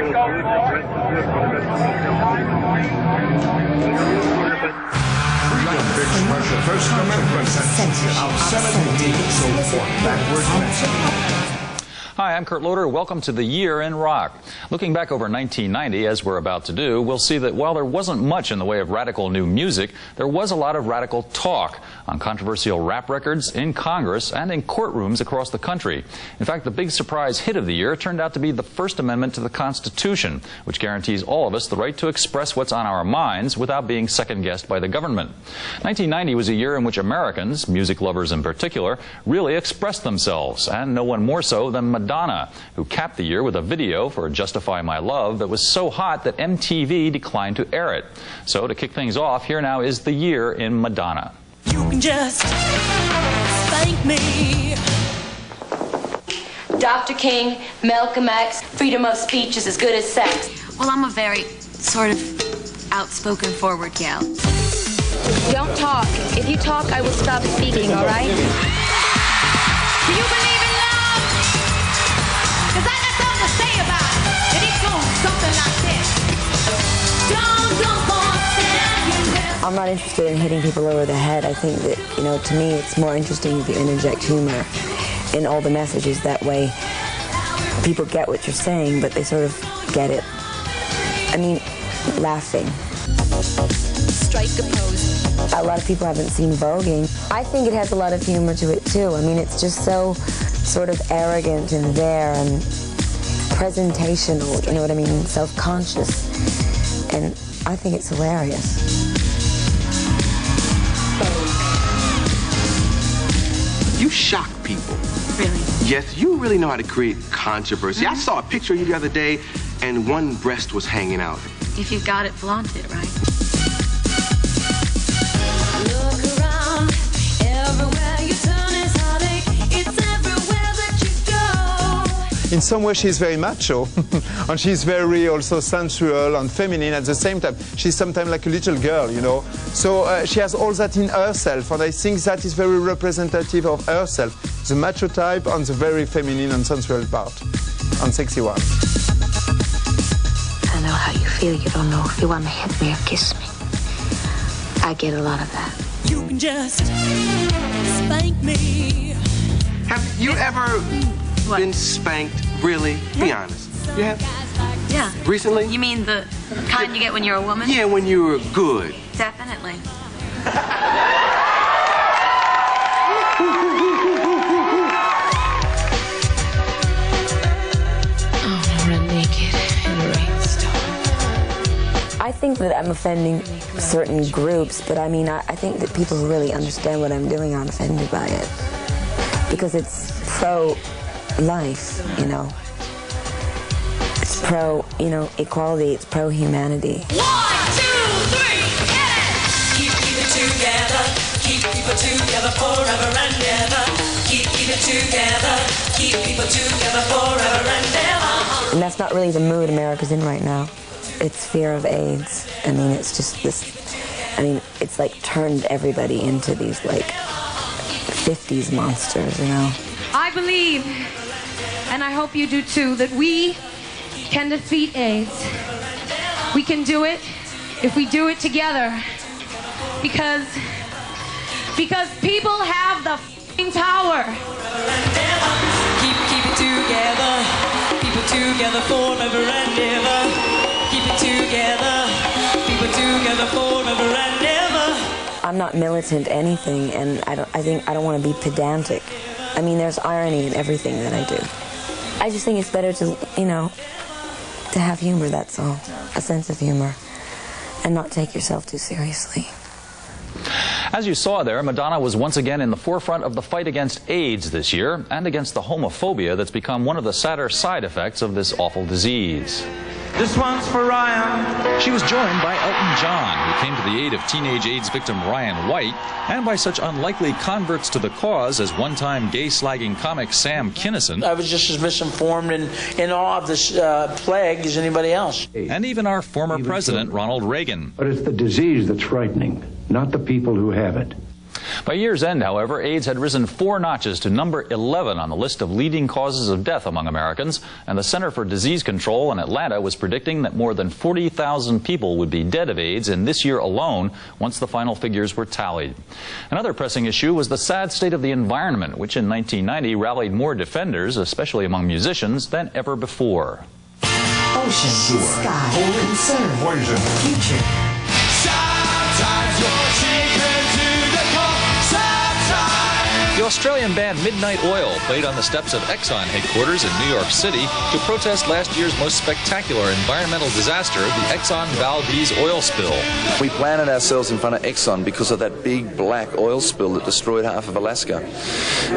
The First Amendment censorship obscenity, so forth, backwards. Hi, I'm Kurt Loder. Welcome to the Year in Rock. Looking back over 1990, as we're about to do, we'll see that while there wasn't much in the way of radical new music, there was a lot of radical talk on controversial rap records, in Congress, and in courtrooms across the country. In fact, the big surprise hit of the year turned out to be the First Amendment to the Constitution, which guarantees all of us the right to express what's on our minds without being second-guessed by the government. 1990 was a year in which Americans, music lovers in particular, really expressed themselves, and no one more so than Madonna, who capped the year with a video for Justify My Love that was so hot that MTV declined to air it. So to kick things off, here now is the Year in Madonna. You can just thank me. Dr. King, Malcolm X, freedom of speech is as good as sex. Well, I'm a very sort of outspoken, forward gal. Don't talk. If you talk, I will stop speaking, all right? Do you believe in love? Because I got something to say about it. And it goes something like this. I'm not interested in hitting people over the head. I think that, to me, it's more interesting if you interject humor in all the messages. That way, people get what you're saying, but they sort of get it. I mean, laughing. Strike a pose. A lot of people haven't seen voguing. I think it has a lot of humor to it, too. I mean, it's just so sort of arrogant and there and presentational, you know what I mean, self-conscious. And I think it's hilarious. You shock people. Really? Yes, you really know how to create controversy. I saw a picture of you the other day, and one breast was hanging out. If you've got it, flaunt it, right? Look around, everywhere you turn is heartache. It's everywhere that you go. In some way, she's very macho, and she's very also sensual and feminine at the same time. She's sometimes like a little girl, So she has all that in herself, and I think that is very representative of herself, the macho type and the very feminine and sensual part, and sexy one. I know how you feel. You don't know if you want to hit me or kiss me. I get a lot of that. You can just spank me. Have you ever been spanked, really? Be honest. You have? Yeah. Recently? You mean the kind you get when you're a woman? Yeah, when you were good. Definitely. I think that I'm offending certain groups, but I mean, I think that people who really understand what I'm doing aren't offended by it. Because it's pro-life, It's pro, equality, it's pro-humanity. 1, 2, 3, hit it! Keep it together, keep people together forever and ever. Keep it together, keep people together forever and ever. And that's not really the mood America's in right now. It's fear of AIDS. I mean, it's just this, it's like turned everybody into these, 50s monsters, I believe, and I hope you do too, that we can defeat AIDS. We can do it if we do it together. Because people have the f***ing power. Keep it together, keep it together forever and ever. Keep it together, keep it together forever and ever. I'm not militant anything, and I don't want to be pedantic. I mean, there's irony in everything that I do. I just think it's better to, to have humor, that's all. A sense of humor. And not take yourself too seriously. As you saw there, Madonna was once again in the forefront of the fight against AIDS this year and against the homophobia that's become one of the sadder side effects of this awful disease. This one's for Ryan. She was joined by Elton John, who came to the aid of teenage AIDS victim Ryan White, and by such unlikely converts to the cause as one-time gay-slagging comic Sam Kinison. I was just as misinformed and in awe of this plague as anybody else. And even our former president, Ronald Reagan. But it's the disease that's frightening, not the people who have it. By year's end, however, AIDS had risen 4 notches to number 11 on the list of leading causes of death among Americans, and the Center for Disease Control in Atlanta was predicting that more than 40,000 people would be dead of AIDS in this year alone once the final figures were tallied. Another pressing issue was the sad state of the environment, which in 1990 rallied more defenders, especially among musicians, than ever before. Ocean, sky, concern, poison, future. Sometimes you're taken to the core. Sometimes. The Australian band Midnight Oil played on the steps of Exxon headquarters in New York City to protest last year's most spectacular environmental disaster, the Exxon Valdez oil spill. We planted ourselves in front of Exxon because of that big black oil spill that destroyed half of Alaska.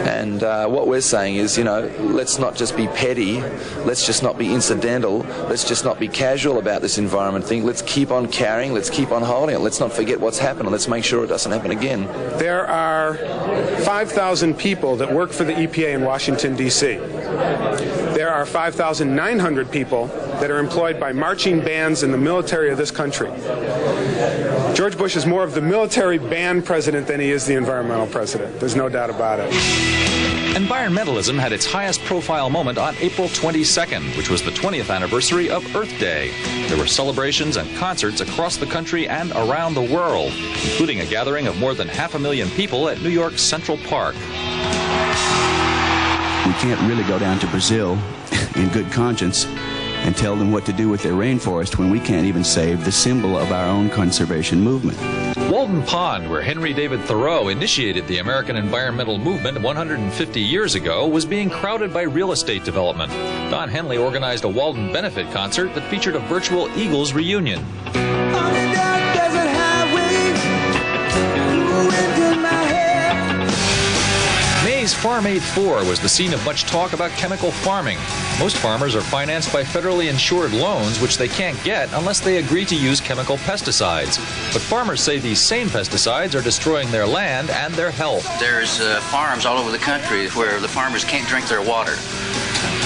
And what we're saying is, you know, let's not just be petty, let's just not be incidental, let's just not be casual about this environment thing. Let's keep on carrying, let's keep on holding it, let's not forget what's happened, and let's make sure it doesn't happen again. There are 5,000 people that work for the EPA in Washington, D.C. There are 5,900 people that are employed by marching bands in the military of this country. George Bush is more of the military band president than he is the environmental president. There's no doubt about it. Environmentalism had its highest profile moment on April 22nd, which was the 20th anniversary of Earth Day. There were celebrations and concerts across the country and around the world, including a gathering of more than 500,000 people at New York's Central Park. We can't really go down to Brazil in good conscience and tell them what to do with their rainforest when we can't even save the symbol of our own conservation movement. Walden Pond, where Henry David Thoreau initiated the American environmental movement 150 years ago, was being crowded by real estate development. Don Henley organized a Walden benefit concert that featured a virtual Eagles reunion. May's Farm Aid 4 was the scene of much talk about chemical farming. Most farmers are financed by federally insured loans, which they can't get unless they agree to use chemical pesticides. But farmers say these same pesticides are destroying their land and their health. There's farms all over the country where the farmers can't drink their water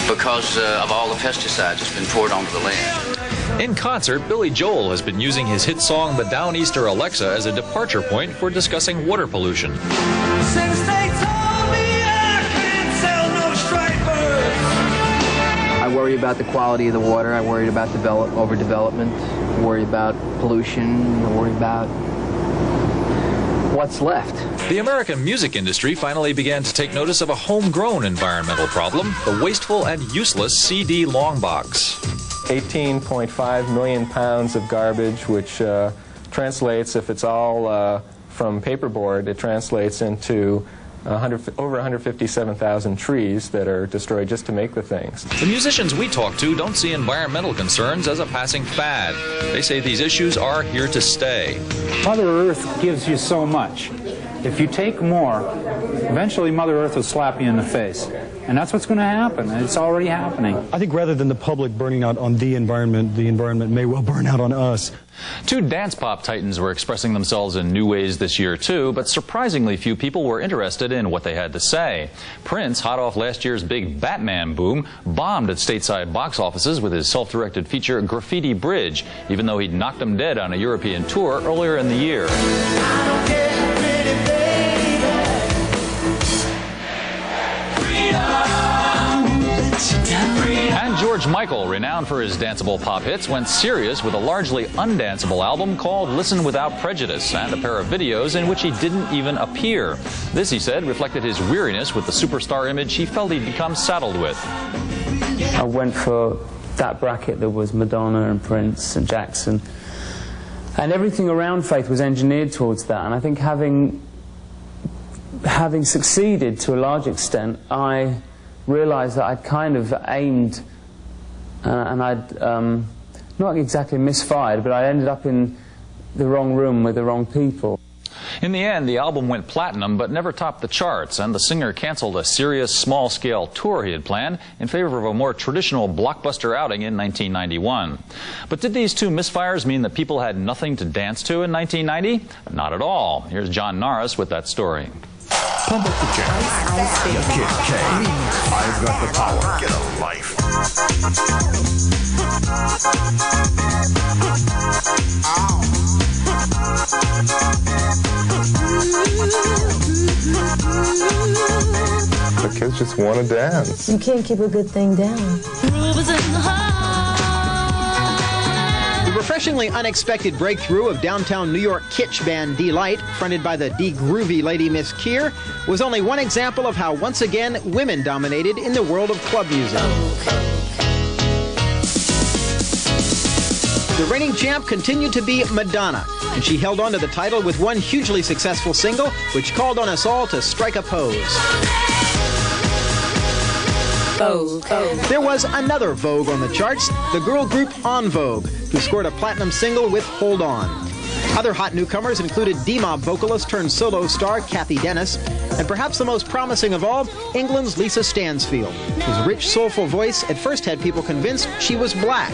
because of all the pesticides that's been poured onto the land. In concert, Billy Joel has been using his hit song The Downeaster Alexa as a departure point for discussing water pollution. Since they told me I can't sell no stripers. I worry about the quality of the water. I worry about overdevelopment. I worry about pollution. I worry about what's left. The American music industry finally began to take notice of a homegrown environmental problem, the wasteful and useless CD long box. 18.5 million pounds of garbage, which translates, if it's all from paperboard, it translates into over 157,000 trees that are destroyed just to make the things. The musicians we talk to don't see environmental concerns as a passing fad. They say these issues are here to stay. Mother Earth gives you so much. If you take more, eventually Mother Earth will slap you in the face. And that's what's going to happen. It's already happening. I think rather than the public burning out on the environment may well burn out on us. Two dance pop titans were expressing themselves in new ways this year too, but surprisingly few people were interested in what they had to say. Prince, hot off last year's big Batman boom, bombed at stateside box offices with his self-directed feature Graffiti Bridge, even though he'd knocked them dead on a European tour earlier in the year. And George Michael, renowned for his danceable pop hits, went serious with a largely undanceable album called Listen Without Prejudice and a pair of videos in which he didn't even appear. This, he said, reflected his weariness with the superstar image he felt he'd become saddled with. I went for that bracket that was Madonna and Prince and Jackson, and everything around Faith was engineered towards that. And I think having succeeded to a large extent, I realized that I'd kind of aimed and I'd not exactly misfired, but I ended up in the wrong room with the wrong people. In the end, the album went platinum but never topped the charts, and the singer canceled a serious small-scale tour he had planned in favor of a more traditional blockbuster outing in 1991. But did these two misfires mean that people had nothing to dance to in 1990? Not at all. Here's John Norris with that story. Pump up the jam. Kid K. I've got the power. Get a life. Ow. kids just want to dance. You can't keep a good thing down. The refreshingly unexpected breakthrough of downtown New York kitsch band D-Light, fronted by the D-Groovy Lady Miss Keir, was only one example of how once again women dominated in the world of club music. The reigning champ continued to be Madonna, and she held on to the title with one hugely successful single, which called on us all to strike a pose. There was another Vogue on the charts, the girl group En Vogue, who scored a platinum single with Hold On. Other hot newcomers included D-Mob vocalist turned solo star Kathy Dennis, and perhaps the most promising of all, England's Lisa Stansfield, whose rich, soulful voice at first had people convinced she was black.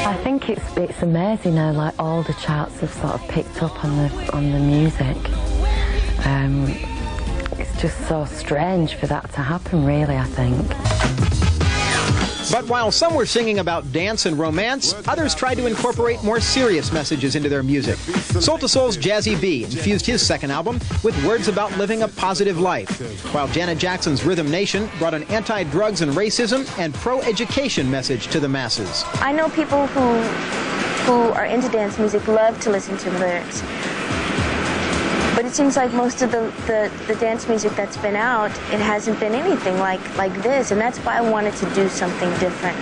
I think it's amazing now, like all the charts have sort of picked up on the music. It's just so strange for that to happen, really, I think. But while some were singing about dance and romance, others tried to incorporate more serious messages into their music. Soul to Soul's Jazzy B infused his second album with words about living a positive life, while Janet Jackson's Rhythm Nation brought an anti-drugs and racism and pro-education message to the masses. I know people who are into dance music love to listen to lyrics. But it seems like most of the dance music that's been out, it hasn't been anything like this, and that's why I wanted to do something different.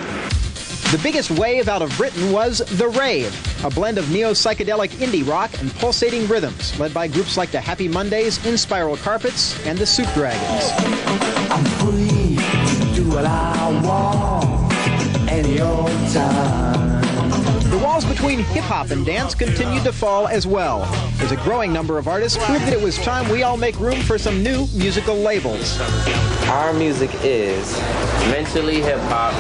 The biggest wave out of Britain was the rave, a blend of neo-psychedelic indie rock and pulsating rhythms, led by groups like the Happy Mondays, In Spiral Carpets, and the Soup Dragons. I'm free to do what I want any old time. The walls between hip-hop and dance continued to fall as well, as a growing number of artists proved that it was time we all make room for some new musical labels. Our music is mentally hip-hop,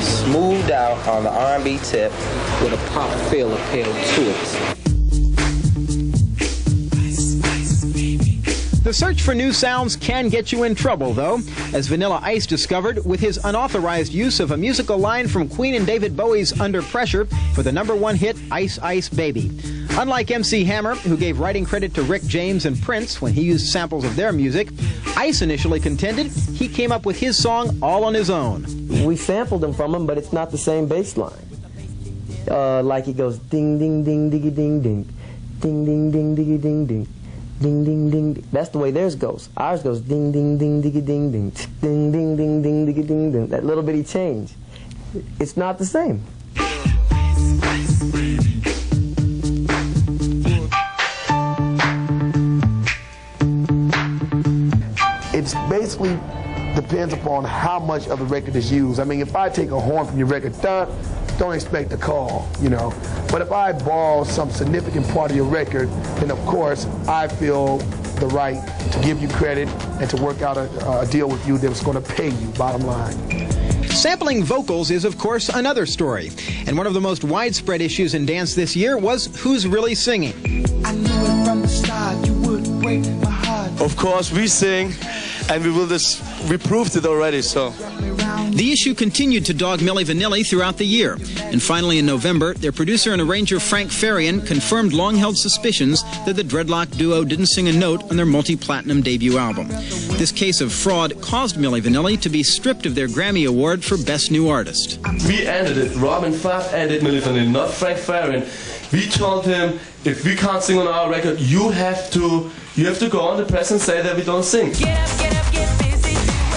smoothed out on the R&B tip, with a pop feel appeal to it. The search for new sounds can get you in trouble, though, as Vanilla Ice discovered with his unauthorized use of a musical line from Queen and David Bowie's Under Pressure for the #1 hit Ice Ice Baby. Unlike MC Hammer, who gave writing credit to Rick James and Prince when he used samples of their music, Ice initially contended he came up with his song all on his own. We sampled them from him, but it's not the same bass line. Like it goes ding ding ding diggy ding ding, ding ding ding diggy ding ding. Ding ding ding. That's the way theirs goes. Ours goes ding ding ding diggy ding ding, ding ding ding ding diggy ding ding. That little bitty change. It's not the same. It's basically depends upon how much of the record is used. I mean, if I take a horn from your record, don't expect a call, you know. But if I borrow some significant part of your record, then of course I feel the right to give you credit and to work out a deal with you that's going to pay you, bottom line. Sampling vocals is, of course, another story. And one of the most widespread issues in dance this year was who's really singing. I knew it from the start, you would break my heart. Of course, we sing, and we proved it already, so. The issue continued to dog Milli Vanilli throughout the year, and finally in November, their producer and arranger Frank Farian confirmed long-held suspicions that the dreadlock duo didn't sing a note on their multi-platinum debut album. This case of fraud caused Milli Vanilli to be stripped of their Grammy Award for Best New Artist. We ended it. Robin Fab ended Milli Vanilli, not Frank Farian. We told him, if we can't sing on our record, you have to go on the press and say that we don't sing.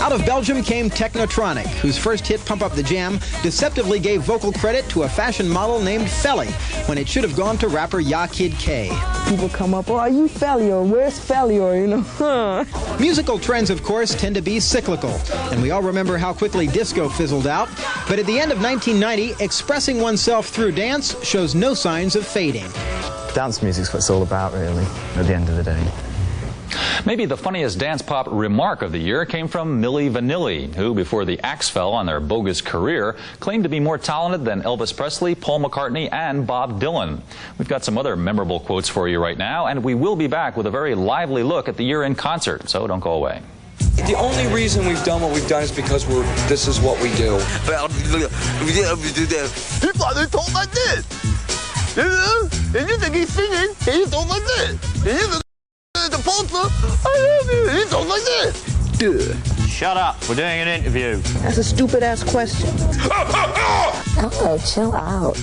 Out of Belgium came Technotronic, whose first hit, Pump Up the Jam, deceptively gave vocal credit to a fashion model named Felly, when it should have gone to rapper Ya Kid K. People come up, oh, are you Felly, or where's Felly, or, you know. Musical trends, of course, tend to be cyclical, and we all remember how quickly disco fizzled out. But at the end of 1990, expressing oneself through dance shows no signs of fading. Dance music's what it's all about, really, at the end of the day. Maybe the funniest dance pop remark of the year came from Milli Vanilli, who, before the axe fell on their bogus career, claimed to be more talented than Elvis Presley, Paul McCartney, and Bob Dylan. We've got some other memorable quotes for you right now, and we will be back with a very lively look at the year in concert, so don't go away. The only reason we've done what we've done is because this is what we do. He probably talk like this. And you think he's singing, and he's talking like this. And you look at the poster, I love you, and he's talking like this. Duh. Shut up, we're doing an interview. That's a stupid-ass question. Oh, chill out.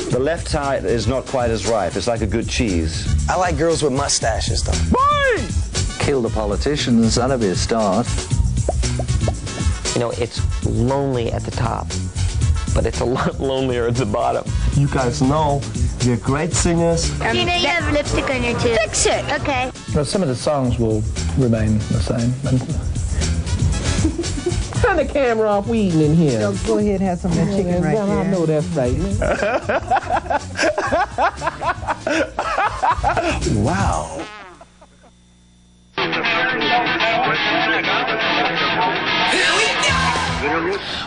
The left side is not quite as ripe. It's like a good cheese. I like girls with mustaches, though. Kill the politicians, that'll be a start. You know, it's lonely at the top, but it's a lot lonelier at the bottom. You guys know you're great singers. You know you have lipstick on your tooth. Fix it. Okay. Well, some of the songs will remain the same. Turn the camera off, we eating in here. Go ahead and have some of that chicken right there. I know that's right. Wow.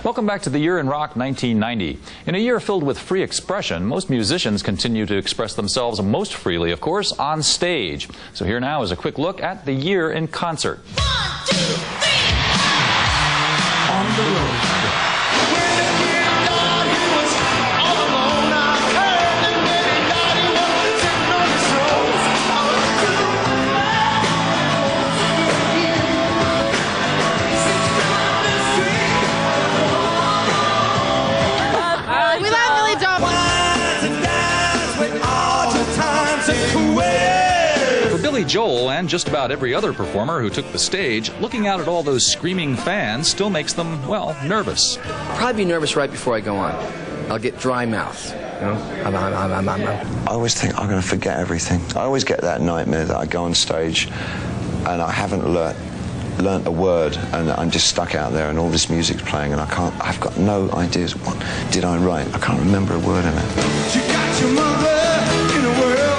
Welcome back to the Year in Rock 1990. In a year filled with free expression, most musicians continue to express themselves most freely, of course, on stage. So here now is a quick look at the year in concert. 1, 2, 3. On the road. For Billy Joel and just about every other performer who took the stage, looking out at all those screaming fans still makes them, well, nervous. I'll probably be nervous right before I go on. I'll get dry mouth. You know? I always think I'm going to forget everything. I always get that nightmare that I go on stage and I haven't learnt a word and I'm just stuck out there and all this music's playing and I've got no ideas. What did I write? I can't remember a word in it. You got your mother in the world.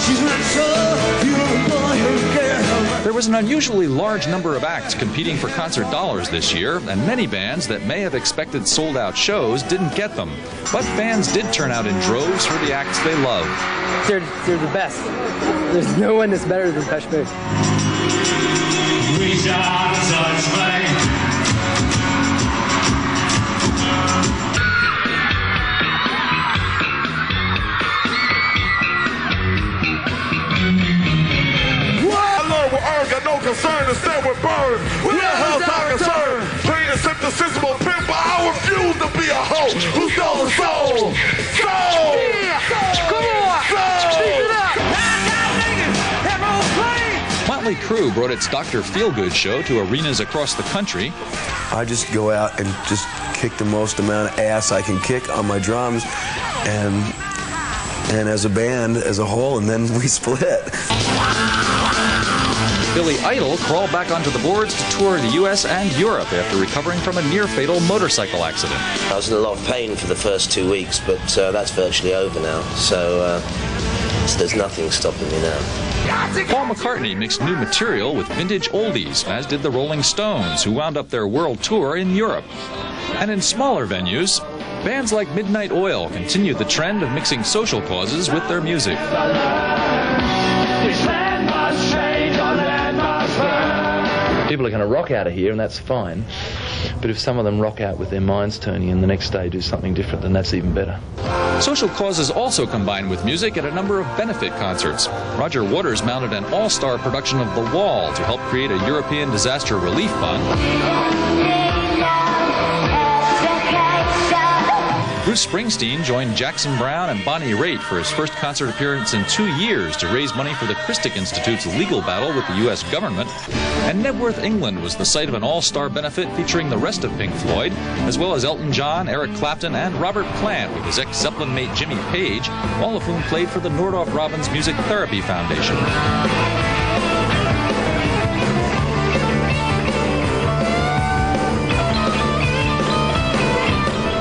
She's not sure you're a boy or girl. There was an unusually large number of acts competing for concert dollars this year, and many bands that may have expected sold-out shows didn't get them. But fans did turn out in droves for the acts they love. They're the best. There's no one that's better than Depeche Mode. We shall touch flame. Got no concern, instead we're burned. We're hell's our concern. Plain and simple system of pimp, but I refuse to be a hoe who stole the soul. Soul! Come on! Speak it up! Motley Crue brought its Dr. Feelgood show to arenas across the country. I just go out and just kick the most amount of ass I can kick on my drums, and as a band, as a whole, and then we split. Billy Idol crawled back onto the boards to tour the U.S. and Europe after recovering from a near-fatal motorcycle accident. I was in a lot of pain for the first 2 weeks, but that's virtually over now, so there's nothing stopping me now. Paul McCartney mixed new material with vintage oldies, as did the Rolling Stones, who wound up their world tour in Europe. And in smaller venues, bands like Midnight Oil continued the trend of mixing social causes with their music. People are going to rock out of here, and that's fine. But if some of them rock out with their minds turning and the next day do something different, then that's even better. Social causes also combined with music at a number of benefit concerts. Roger Waters mounted an all-star production of The Wall to help create a European disaster relief fund. Bruce Springsteen joined Jackson Browne and Bonnie Raitt for his first concert appearance in 2 years to raise money for the Christic Institute's legal battle with the U.S. government. And Nebworth, England was the site of an all-star benefit featuring the rest of Pink Floyd, as well as Elton John, Eric Clapton, and Robert Plant with his ex-Zeppelin mate Jimmy Page, all of whom played for the Nordhoff Robbins Music Therapy Foundation.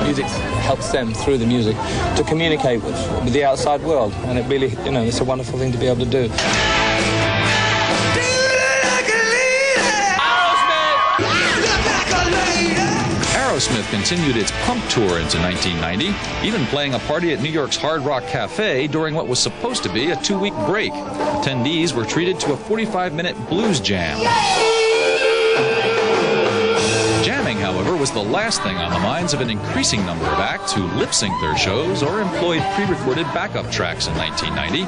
Music helps them through the music to communicate with the outside world, and it really, you know, it's a wonderful thing to be able to do. Aerosmith continued its Pump Tour into 1990, even playing a party at New York's Hard Rock Cafe during what was supposed to be a 2-week break. Attendees were treated to a 45-minute blues jam. Jamming, however, was the last thing on the minds of an increasing number of acts who lip-sync their shows or employed pre-recorded backup tracks in 1990.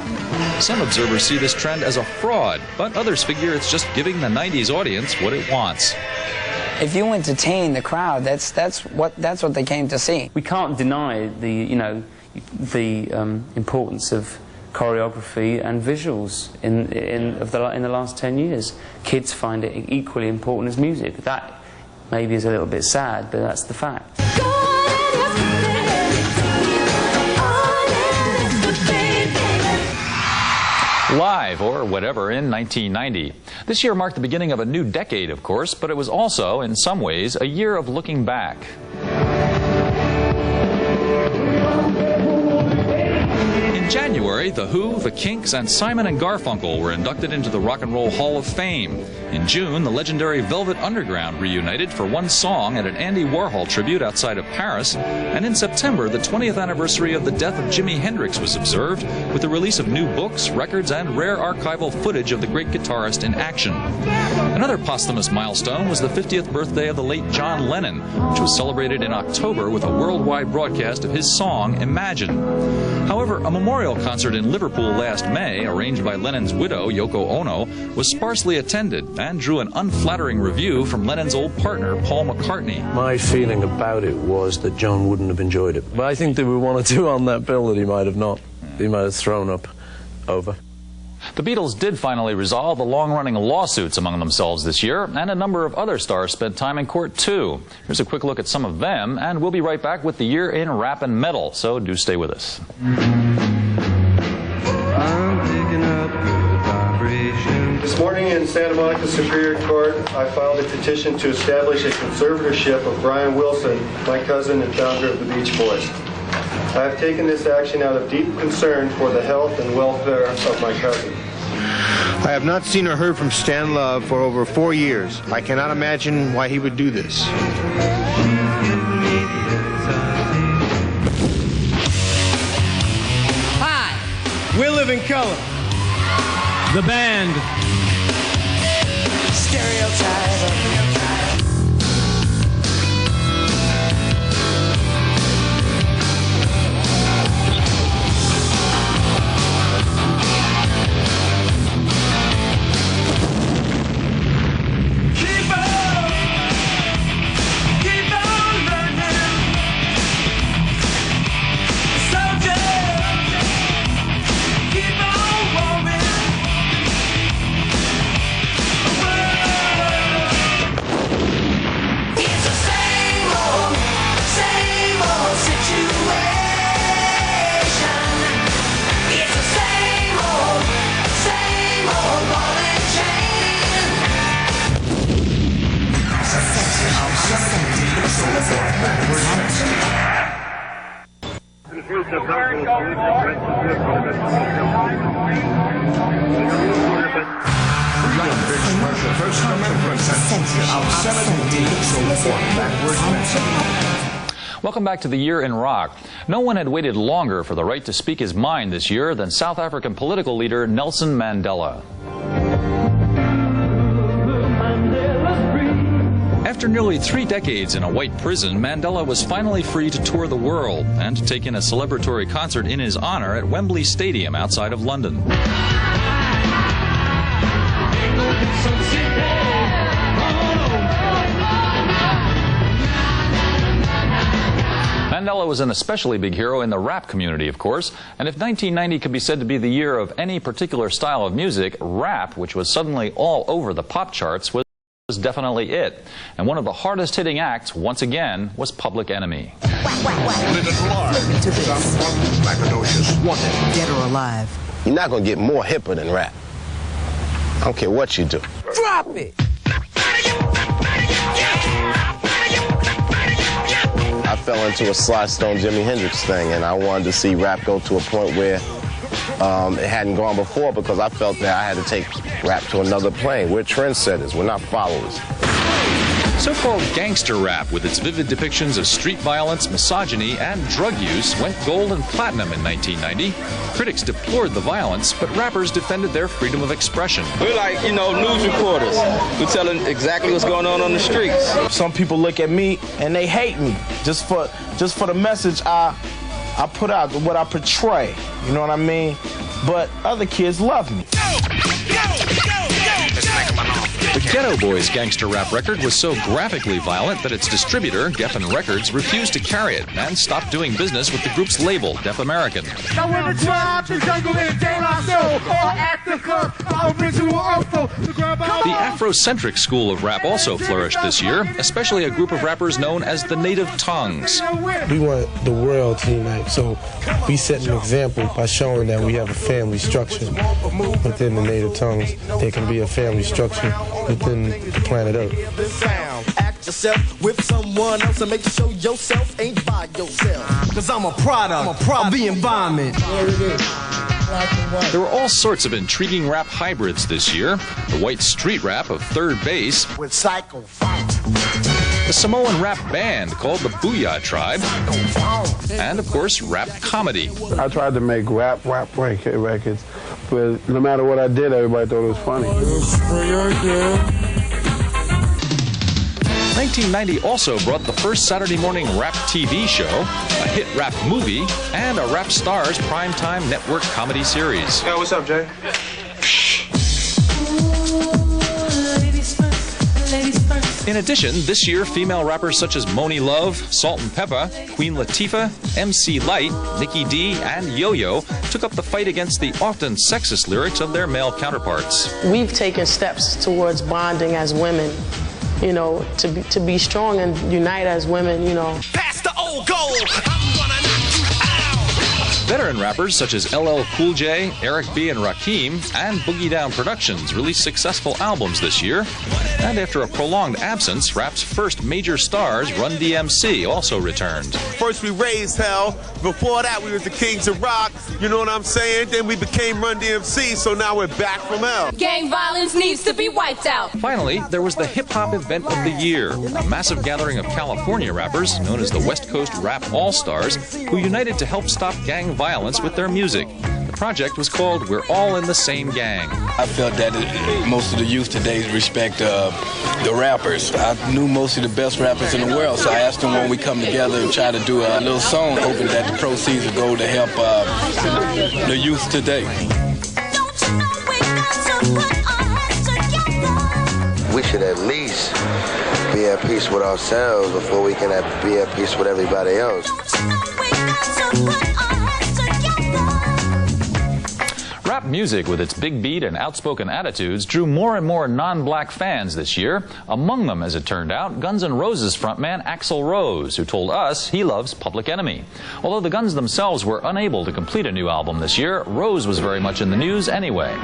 Some observers see this trend as a fraud, but others figure it's just giving the 90s audience what it wants. If you entertain the crowd, that's what they came to see. We can't deny the importance of choreography and visuals in the last 10 years. Kids find it equally important as music. That maybe is a little bit sad, but that's the fact. Live, or whatever, in 1990. This year marked the beginning of a new decade, of course, but it was also, in some ways, a year of looking back. In January, The Who, The Kinks, and Simon & Garfunkel were inducted into the Rock and Roll Hall of Fame. In June, the legendary Velvet Underground reunited for one song at an Andy Warhol tribute outside of Paris. And in September, the 20th anniversary of the death of Jimi Hendrix was observed with the release of new books, records, and rare archival footage of the great guitarist in action. Another posthumous milestone was the 50th birthday of the late John Lennon, which was celebrated in October with a worldwide broadcast of his song, Imagine. However, a memorial concert in Liverpool last May, arranged by Lennon's widow, Yoko Ono, was sparsely attended and drew an unflattering review from Lennon's old partner, Paul McCartney. My feeling about it was that John wouldn't have enjoyed it. But I think there were one or two on that bill that he might have not. He might have thrown up over. The Beatles did finally resolve the long-running lawsuits among themselves this year, and a number of other stars spent time in court too. Here's a quick look at some of them, and we'll be right back with the Year in Rap and Metal, so do stay with us. This morning in Santa Monica Superior Court, I filed a petition to establish a conservatorship of Brian Wilson, my cousin and founder of the Beach Boys. I have taken this action out of deep concern for the health and welfare of my cousin. I have not seen or heard from Stan Love for over 4 years. I cannot imagine why he would do this. Hi, we live in color. the band. Stereotype. Welcome back to the Year in Rock. No one had waited longer for the right to speak his mind this year than South African political leader Nelson Mandela. After nearly 3 decades in a white prison, Mandela was finally free to tour the world and to take in a celebratory concert in his honor at Wembley Stadium outside of London. Mandela was an especially big hero in the rap community, of course, and if 1990 could be said to be the year of any particular style of music, rap, which was suddenly all over the pop charts, was definitely it. And one of the hardest hitting acts, once again, was Public Enemy. Listen to this. Dead or alive. You're not going to get more hipper than rap. I don't care what you do. Drop it! I fell into a Sly Stone Jimi Hendrix thing, and I wanted to see rap go to a point where it hadn't gone before, because I felt that I had to take rap to another plane. We're trendsetters, we're not followers. So-called gangster rap, with its vivid depictions of street violence, misogyny, and drug use, went gold and platinum in 1990. Critics deplored the violence, but rappers defended their freedom of expression. We're like, news reporters. We're telling exactly what's going on the streets. Some people look at me and they hate me just for the message I put out, what I portray. You know what I mean? But other kids love me. The Ghetto Boys gangster rap record was so graphically violent that its distributor, Geffen Records, refused to carry it and stopped doing business with the group's label, Def American. The Afrocentric school of rap also flourished this year, especially a group of rappers known as the Native Tongues. We want the world to unite, so we set an example by showing that we have a family structure within the Native Tongues. There can be a family structure within the planet Earth. Act yourself with someone else and make sure yourself ain't by yourself. Cause I'm a product of the environment. There were all sorts of intriguing rap hybrids this year. The white street rap of Third Base, with Psycho, the Samoan rap band called the Booyah Tribe, and of course rap comedy. I tried to make rap records, but no matter what I did, everybody thought it was funny. 1990 also brought the first Saturday morning rap TV show, a hit rap movie, and a Rap Stars primetime network comedy series. Yo, what's up, Jay? In addition, this year, female rappers such as Moni Love, Salt and Peppa, Queen Latifah, MC Lyte, Nikki D, and Yo-Yo took up the fight against the often sexist lyrics of their male counterparts. We've taken steps towards bonding as women, to be strong and unite as women, Pass the old goal. Veteran rappers such as LL Cool J, Eric B. and Rakim, and Boogie Down Productions released successful albums this year. And after a prolonged absence, rap's first major stars, Run DMC, also returned. First we raised hell. Before that we was the Kings of Rock. You know what I'm saying? Then we became Run DMC, so now we're back from hell. Gang violence needs to be wiped out. Finally, there was the hip-hop event of the year, a massive gathering of California rappers known as the West Coast Rap All-Stars, who united to help stop gang violence with their music. The project was called We're All in the Same Gang. I felt that most of the youth today respect the rappers. I knew most of the best rappers in the world, so I asked them when we come together and try to do a little song, hoping that the proceeds would go to help the youth today. We should at least be at peace with ourselves before we can be at peace with everybody else. Rap music, with its big beat and outspoken attitudes, drew more and more non-black fans this year. Among them, as it turned out, Guns N' Roses frontman Axl Rose, who told us he loves Public Enemy. Although the Guns themselves were unable to complete a new album this year, Rose was very much in the news anyway.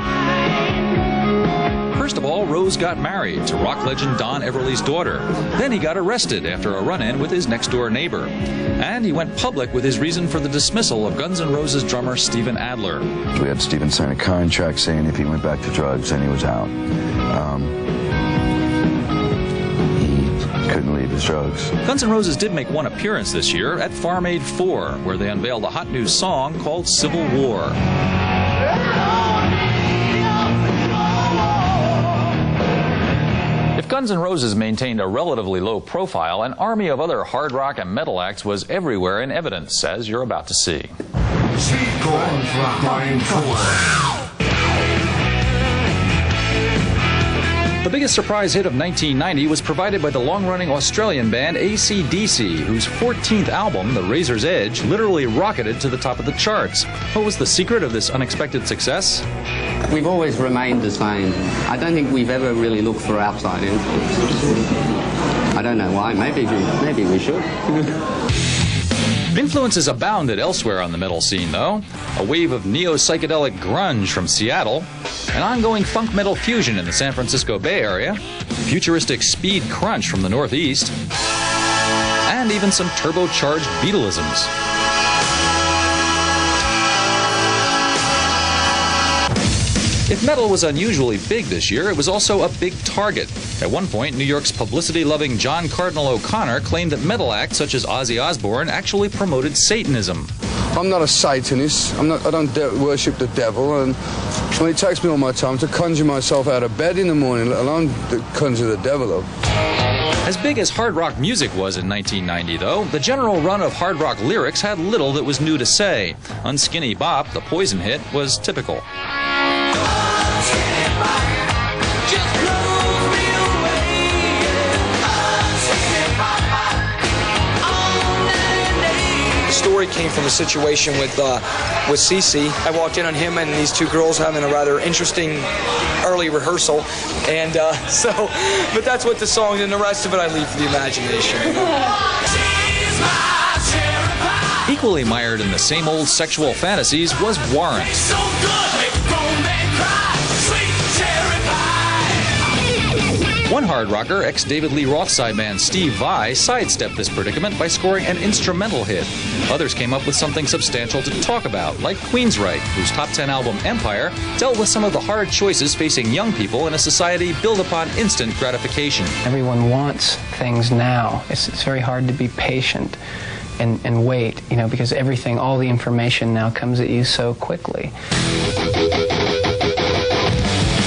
First of all, Rose got married to rock legend Don Everly's daughter. Then he got arrested after a run-in with his next-door neighbor. And he went public with his reason for the dismissal of Guns N' Roses drummer Steven Adler. We had Steven sign a contract saying if he went back to drugs, then he was out. He couldn't leave his drugs. Guns N' Roses did make one appearance this year at Farm Aid 4, where they unveiled a hot new song called Civil War. If Guns N' Roses maintained a relatively low profile, an army of other hard rock and metal acts was everywhere in evidence, as you're about to see. The biggest surprise hit of 1990 was provided by the long-running Australian band AC/DC, whose 14th album, The Razor's Edge, literally rocketed to the top of the charts. What was the secret of this unexpected success? We've always remained the same. I don't think we've ever really looked for outside influence. I don't know why. Maybe we should. Influences abounded elsewhere on the metal scene, though. A wave of neo-psychedelic grunge from Seattle, an ongoing funk metal fusion in the San Francisco Bay Area, futuristic speed crunch from the Northeast, and even some turbocharged Beatleisms. If metal was unusually big this year, it was also a big target. At one point, New York's publicity-loving John Cardinal O'Connor claimed that metal acts such as Ozzy Osbourne actually promoted Satanism. I'm not a Satanist. I don't worship the devil, and when it takes me all my time to conjure myself out of bed in the morning, let alone to conjure the devil up. As big as hard rock music was in 1990, though, the general run of hard rock lyrics had little that was new to say. Unskinny Bop, the Poison hit, was typical. The story came from a situation with Cece. I walked in on him and these two girls having a rather interesting early rehearsal, and but that's what the song, and the rest of it I leave for the imagination. Equally mired in the same old sexual fantasies was Warrant. One hard rocker, ex-David Lee Roth sideman Steve Vai, sidestepped this predicament by scoring an instrumental hit. Others came up with something substantial to talk about, like Queensryche, whose top 10 album Empire dealt with some of the hard choices facing young people in a society built upon instant gratification. Everyone wants things now. It's very hard to be patient and wait, you know, because everything, all the information now comes at you so quickly.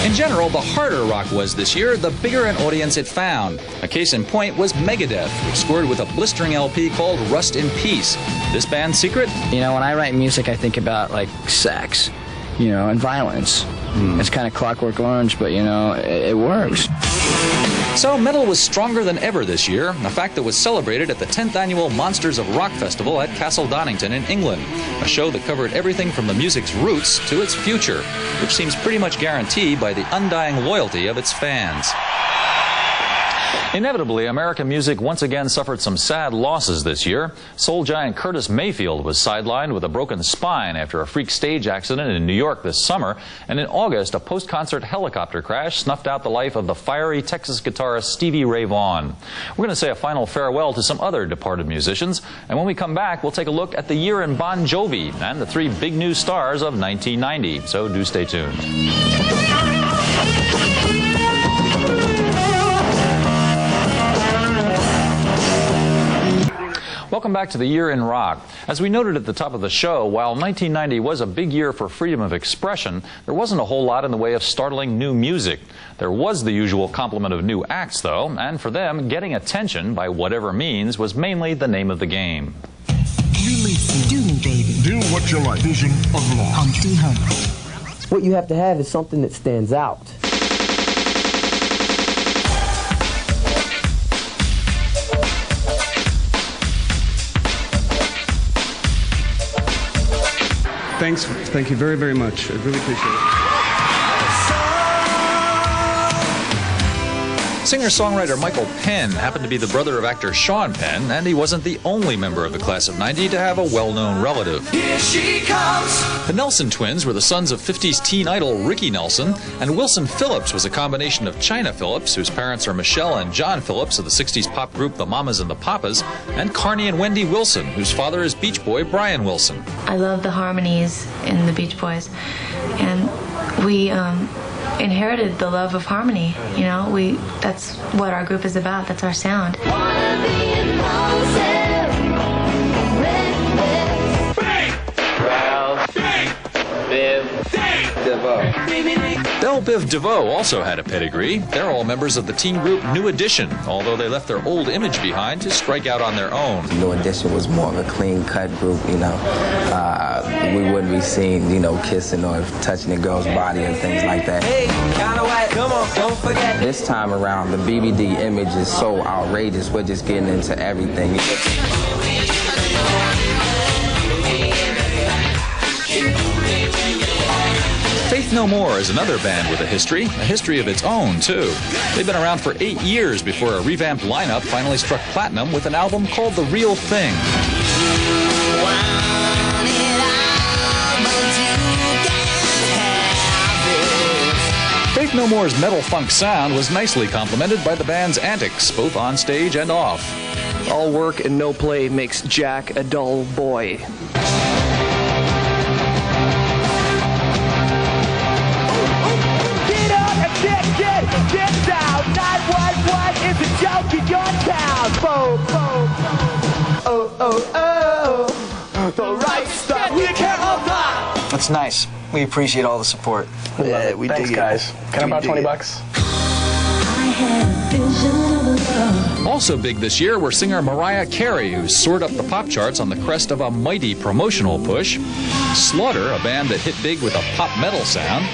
In general, the harder rock was this year, the bigger an audience it found. A case in point was Megadeth, which scored with a blistering LP called Rust in Peace. This band's secret? You know, when I write music, I think about, like, sex, you know, and violence. It's kind of Clockwork Orange, but, you know, it works. So metal was stronger than ever this year, a fact that was celebrated at the 10th annual Monsters of Rock Festival at Castle Donington in England, a show that covered everything from the music's roots to its future, which seems pretty much guaranteed by the undying loyalty of its fans. Inevitably, American music once again suffered some sad losses this year. Soul giant Curtis Mayfield was sidelined with a broken spine after a freak stage accident in New York this summer. And in August, a post-concert helicopter crash snuffed out the life of the fiery Texas guitarist Stevie Ray Vaughan. We're going to say a final farewell to some other departed musicians. And when we come back, we'll take a look at the year in Bon Jovi and the three big new stars of 1990. So do stay tuned. Welcome back to the Year in Rock. As we noted at the top of the show, while 1990 was a big year for freedom of expression, there wasn't a whole lot in the way of startling new music. There was the usual complement of new acts, though, and for them, getting attention by whatever means was mainly the name of the game. You listen, do me, baby. Do what you like. Vision unlocked. Humpty Hump. What you have to have is something that stands out. Thanks. Thank you very, very much. I really appreciate it. Singer-songwriter Michael Penn happened to be the brother of actor Sean Penn, and he wasn't the only member of the class of '90 to have a well-known relative. Here she comes. The Nelson twins were the sons of 50s teen idol Ricky Nelson, and Wilson Phillips was a combination of China Phillips, whose parents are Michelle and John Phillips of the 60s pop group The Mamas and the Papas, and Carney and Wendy Wilson, whose father is Beach Boy Brian Wilson. I love the harmonies in the Beach Boys, and we inherited the love of harmony. You know, that's what our group is about. That's our sound. Belle Biv DeVoe also had a pedigree. They're all members of the teen group New Edition, although they left their old image behind to strike out on their own. New Edition was more of a clean-cut group, you know. We wouldn't be seen, you know, kissing or touching a girl's body and things like that. Hey, kinda white, come on, don't forget. This time around, the BBD image is so outrageous, we're just getting into everything. Faith No More is another band with a history of its own, too. They've been around for 8 years before a revamped lineup finally struck platinum with an album called The Real Thing. Faith No More's metal funk sound was nicely complemented by the band's antics, both on stage and off. All work and no play makes Jack a dull boy. Get down. 911 is a joke in your town. Boom, boom. Oh. The right stuff. We can't all die. That's nice. We appreciate all the support. Yeah, we Thanks, dig guys. it. Can I borrow 20 bucks? Also big this year were singer Mariah Carey, who soared up the pop charts on the crest of a mighty promotional push. Slaughter, a band that hit big with a pop metal sound.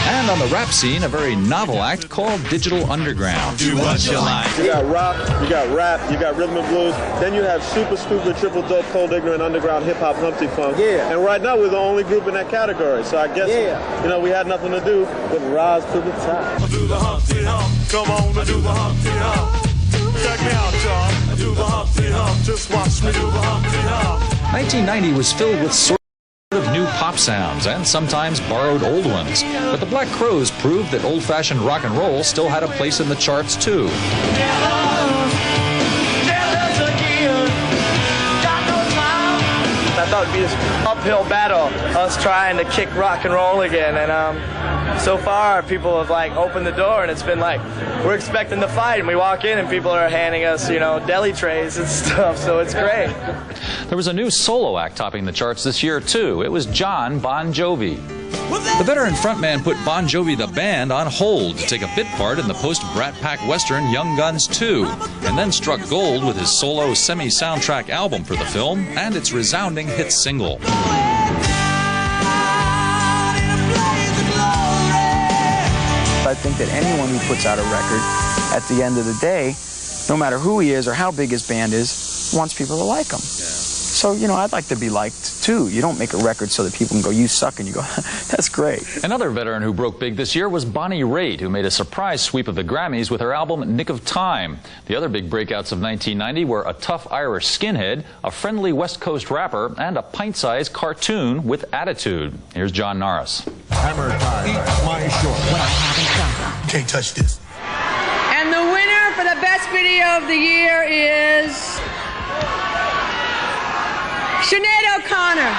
And on the rap scene, a very novel act called Digital Underground. Do what you like. You got rock, you got rap, you got rhythm and blues. Then you have super stupid, triple dope, cold ignorant, underground hip hop, Humpty Funk. Yeah. And right now we're the only group in that category. So I guess you know we had nothing to do but rise to the top. Do the Humpty Hump. Come on, do the Humpty Hump. Check me out, y'all. Do the Humpty Hump. Just watch me do the Humpty Hump. 1990 was filled with sort of new pop sounds and sometimes borrowed old ones. But the Black Crowes proved that old-fashioned rock and roll still had a place in the charts too. I thought it'd be this uphill battle, us trying to kick rock and roll again, and so far people have like opened the door, and it's been like we're expecting the fight, and we walk in and people are handing us, you know, deli trays and stuff, so it's great. There was a new solo act topping the charts this year too. It was John Bon Jovi. The veteran frontman put Bon Jovi the band on hold to take a bit part in the post-Brat Pack Western Young Guns 2, and then struck gold with his solo semi-soundtrack album for the film and its resounding hit single. I think that anyone who puts out a record, at the end of the day, no matter who he is or how big his band is, wants people to like him. So, you know, I'd like to be liked, too. You don't make a record so that people can go, you suck, and you go, that's great. Another veteran who broke big this year was Bonnie Raitt, who made a surprise sweep of the Grammys with her album Nick of Time. The other big breakouts of 1990 were a tough Irish skinhead, a friendly West Coast rapper, and a pint-sized cartoon with attitude. Here's John Norris. Hammer time. Eat my short. Can't touch this. And the winner for the best video of the year is Sinead O'Connor.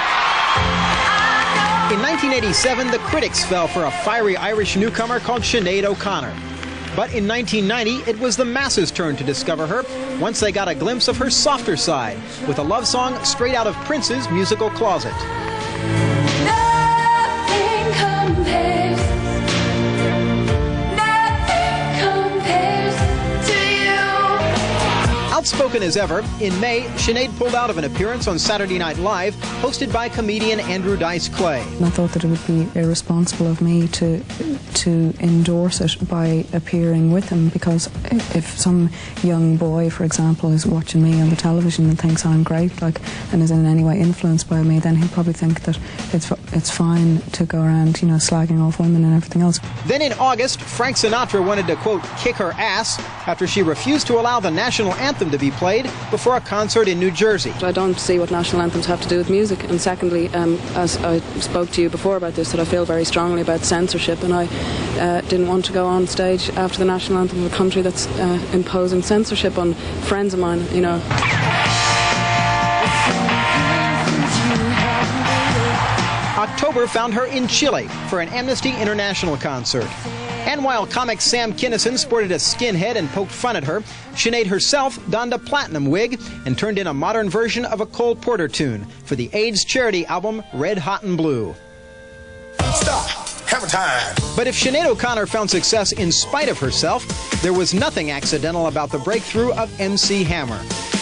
In 1987, the critics fell for a fiery Irish newcomer called Sinead O'Connor. But in 1990, it was the masses' turn to discover her once they got a glimpse of her softer side with a love song straight out of Prince's musical closet. Nothing compares. Outspoken as ever, in May, Sinead pulled out of an appearance on Saturday Night Live, hosted by comedian Andrew Dice Clay. I thought that it would be irresponsible of me to endorse it by appearing with him, because if some young boy, for example, is watching me on the television and thinks I'm great, like, and is in any way influenced by me, then he'll probably think that it's fine to go around, you know, slagging off women and everything else. Then in August, Frank Sinatra wanted to, quote, kick her ass after she refused to allow the national anthem to be played before a concert in New Jersey. I don't see what national anthems have to do with music. And secondly, as I spoke to you before about this, that I feel very strongly about censorship, and I didn't want to go on stage after the national anthem of a country that's imposing censorship on friends of mine, you know. October found her in Chile for an Amnesty International concert. And while comic Sam Kinison sported a skinhead and poked fun at her, Sinead herself donned a platinum wig and turned in a modern version of a Cole Porter tune for the AIDS charity album Red Hot and Blue. Stop. Hammer time. But if Sinead O'Connor found success in spite of herself, there was nothing accidental about the breakthrough of MC Hammer.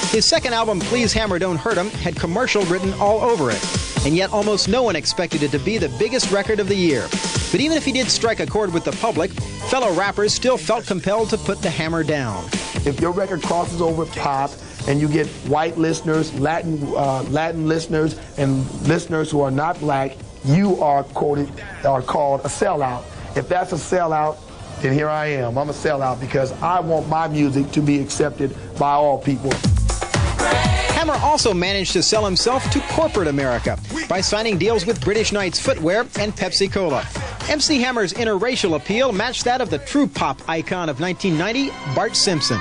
His second album, Please Hammer Don't Hurt 'Em, had commercial written all over it. And yet almost no one expected it to be the biggest record of the year. But even if he did strike a chord with the public, fellow rappers still felt compelled to put the hammer down. If your record crosses over pop and you get white listeners, Latin listeners, and listeners who are not black, you are called a sellout. If that's a sellout, then here I am. I'm a sellout because I want my music to be accepted by all people. Hammer also managed to sell himself to corporate America by signing deals with British Knights Footwear and Pepsi-Cola. MC Hammer's interracial appeal matched that of the true pop icon of 1990, Bart Simpson.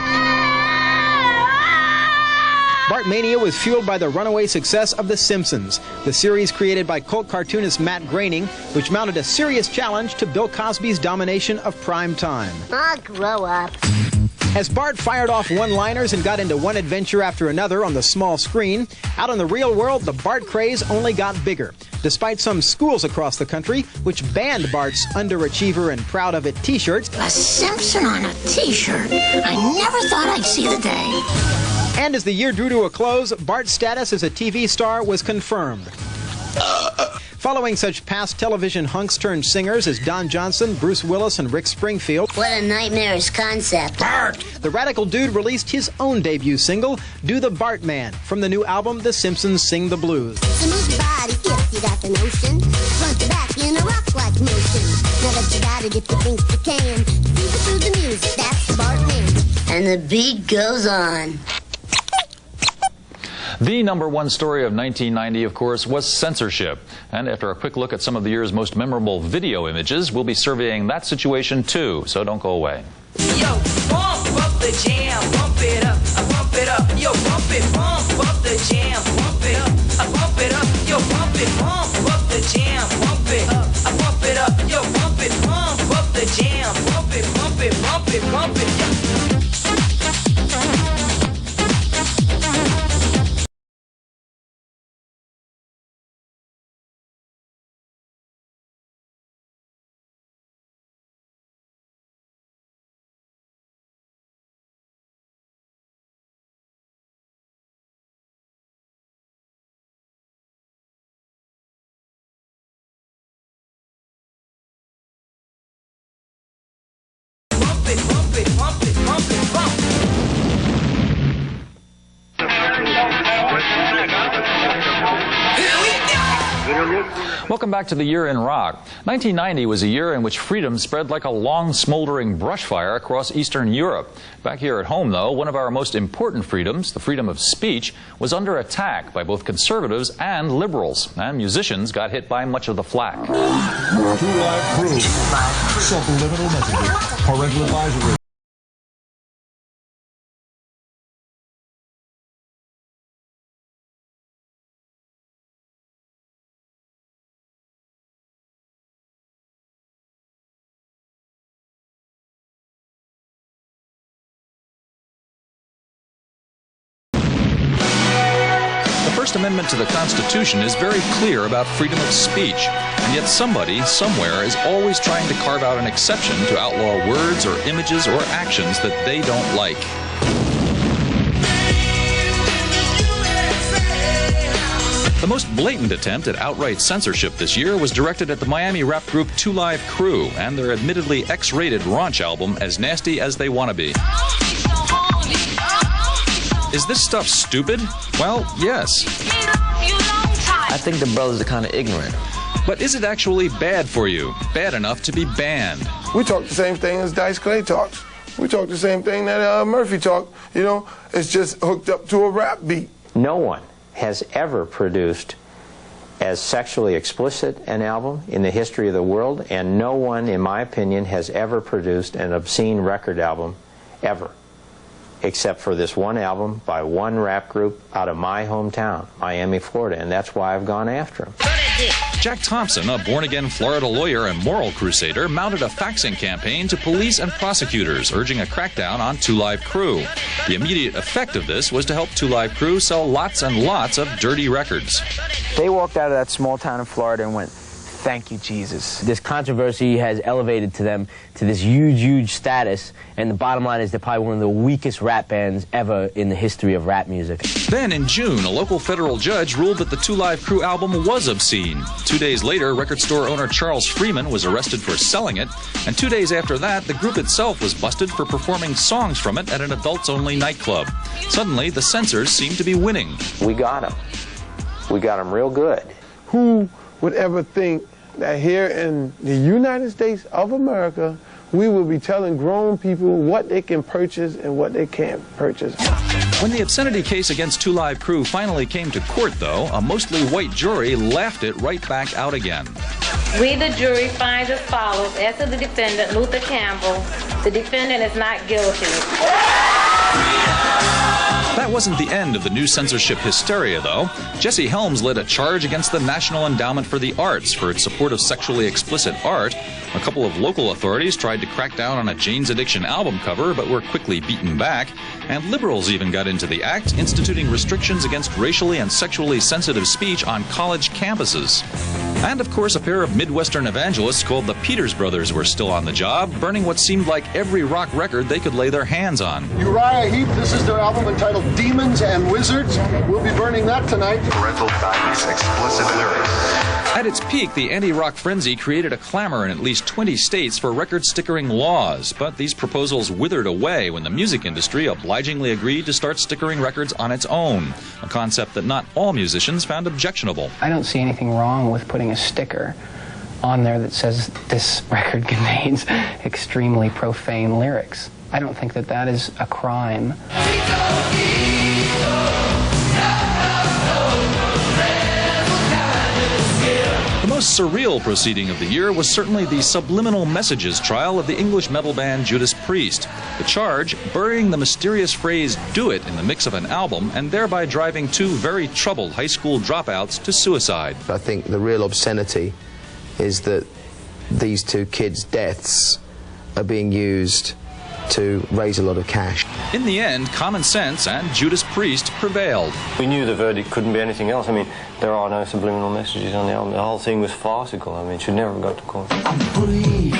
Bartmania was fueled by the runaway success of The Simpsons, the series created by cult cartoonist Matt Groening, which mounted a serious challenge to Bill Cosby's domination of prime time. I'll grow up. As Bart fired off one-liners and got into one adventure after another on the small screen, out in the real world, the Bart craze only got bigger, despite some schools across the country which banned Bart's underachiever and proud of it t-shirts. A Simpson on a t-shirt. I never thought I'd see the day. And as the year drew to a close, Bart's status as a TV star was confirmed. Following such past television hunks turned singers as Don Johnson, Bruce Willis, and Rick Springfield, What a nightmarish concept. Bart! The Radical Dude released his own debut single, Do the Bart Man, from the new album The Simpsons Sing the Blues. So move your body if you got the notion. Front to back in a rock-like motion. Now that you got it, if you think you can, keep it through the music, that's the Bart Man. And the beat goes on. The #1 story of 1990, of course, was censorship. And after a quick look at some of the year's most memorable video images, we'll be surveying that situation too, so don't go away. Yo, bump up the jam, bump it up, bump it up. Yo, bump up the jam, bump it up, bump it up. Yo, bump up the jam, bump it up, bump it up. Yo, bump up the jam, bump it, bump it, bump it, bump it. Welcome back to the Year in Rock. 1990 was a year in which freedom spread like a long, smoldering brush fire across Eastern Europe. Back here at home, though, one of our most important freedoms, the freedom of speech, was under attack by both conservatives and liberals. And musicians got hit by much of the flack. Subliminal messages. Parental advisory. The First Amendment to the Constitution is very clear about freedom of speech, and yet somebody, somewhere, is always trying to carve out an exception to outlaw words or images or actions that they don't like. The most blatant attempt at outright censorship this year was directed at the Miami rap group 2 Live Crew and their admittedly X-rated raunch album, As Nasty as They Wanna Be. Is this stuff stupid? Well, yes. I think the brothers are kind of ignorant. But is it actually bad for you? Bad enough to be banned? We talk the same thing as Dice Clay talks. We talk the same thing that Murphy talked. You know, it's just hooked up to a rap beat. No one has ever produced as sexually explicit an album in the history of the world, and no one, in my opinion, has ever produced an obscene record album, ever. Except for this one album by one rap group out of my hometown, Miami, Florida, and that's why I've gone after him. Jack Thompson, a born-again Florida lawyer and moral crusader, mounted a faxing campaign to police and prosecutors, urging a crackdown on 2 Live Crew. The immediate effect of this was to help 2 Live Crew sell lots and lots of dirty records. They walked out of that small town in Florida and went, "Thank you, Jesus." This controversy has elevated to them to this huge, huge status, and the bottom line is they're probably one of the weakest rap bands ever in the history of rap music. Then, in June, a local federal judge ruled that the 2 Live Crew album was obscene. 2 days later, record store owner Charles Freeman was arrested for selling it, and 2 days after that, the group itself was busted for performing songs from it at an adults-only nightclub. Suddenly, the censors seemed to be winning. We got him. We got him real good. Who would ever think that here in the United States of America, we will be telling grown people what they can purchase and what they can't purchase? When the obscenity case against 2 Live Crew finally came to court, though, a mostly white jury laughed it right back out again. We, the jury, find as follows. As to the defendant, Luther Campbell, the defendant is not guilty. That wasn't the end of the new censorship hysteria, though. Jesse Helms led a charge against the National Endowment for the Arts for its support of sexually explicit art. A couple of local authorities tried to crack down on a Jane's Addiction album cover, but were quickly beaten back. And liberals even got into the act, instituting restrictions against racially and sexually sensitive speech on college campuses. And of course, a pair of Midwestern evangelists called the Peters Brothers were still on the job, burning what seemed like every rock record they could lay their hands on. Uriah Heep, this is their album entitled Demons and Wizards. We'll be burning that tonight. Parental guidance, explicit lyrics. At its peak, the anti-rock frenzy created a clamor in at least 20 states for record stickering laws, but these proposals withered away when the music industry obligingly agreed to start stickering records on its own, a concept that not all musicians found objectionable. I don't see anything wrong with putting a sticker on there that says this record contains extremely profane lyrics. I don't think that that is a crime. The most surreal proceeding of the year was certainly the Subliminal Messages trial of the English metal band Judas Priest. The charge, burying the mysterious phrase "do it" in the mix of an album and thereby driving two very troubled high school dropouts to suicide. I think the real obscenity is that these two kids' deaths are being used to raise a lot of cash. In the end, common sense and Judas Priest prevailed. We knew the verdict couldn't be anything else. I mean, there are no subliminal messages on the album. The whole thing was farcical. I mean, it should never have got to court.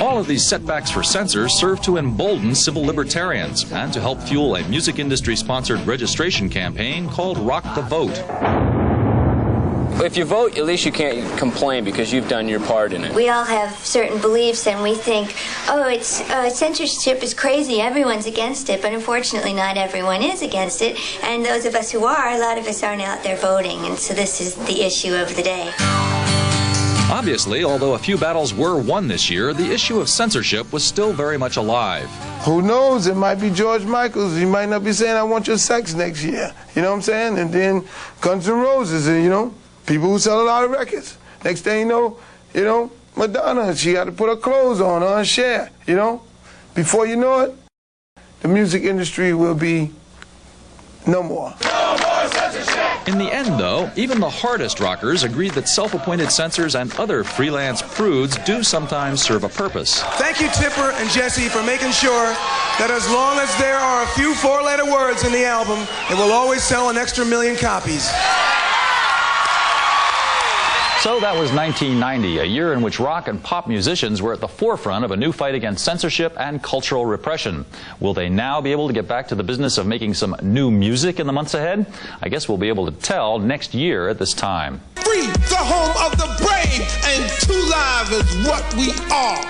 All of these setbacks for censors serve to embolden civil libertarians and to help fuel a music industry-sponsored registration campaign called Rock the Vote. If you vote, at least you can't complain because you've done your part in it. We all have certain beliefs and we think, oh, it's censorship is crazy, everyone's against it, but unfortunately not everyone is against it, and those of us who are, a lot of us aren't out there voting, and so this is the issue of the day. Obviously, although a few battles were won this year, the issue of censorship was still very much alive. Who knows? It might be George Michaels. He might not be saying, I want your sex next year. You know what I'm saying? And then Guns N' Roses, and, you know, people who sell a lot of records. Next thing you know, Madonna, she got to put her clothes on her share, you know. Before you know it, the music industry will be no more. In the end, though, even the hardest rockers agreed that self-appointed censors and other freelance prudes do sometimes serve a purpose. Thank you, Tipper and Jesse, for making sure that as long as there are a few four-letter words in the album, it will always sell an extra 1 million copies. So that was 1990, a year in which rock and pop musicians were at the forefront of a new fight against censorship and cultural repression. Will they now be able to get back to the business of making some new music in the months ahead? I guess we'll be able to tell next year at this time. Free, the home of the brave, and Two Live is what we are.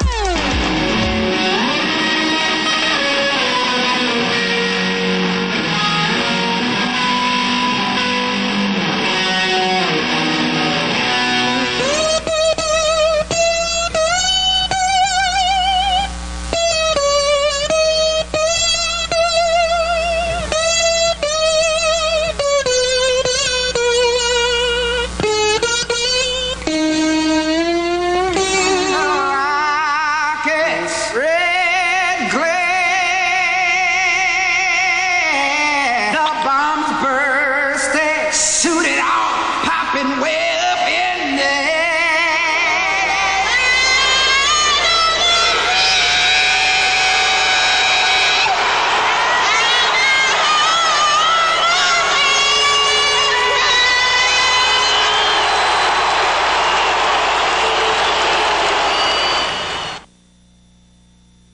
Suited all, popping well.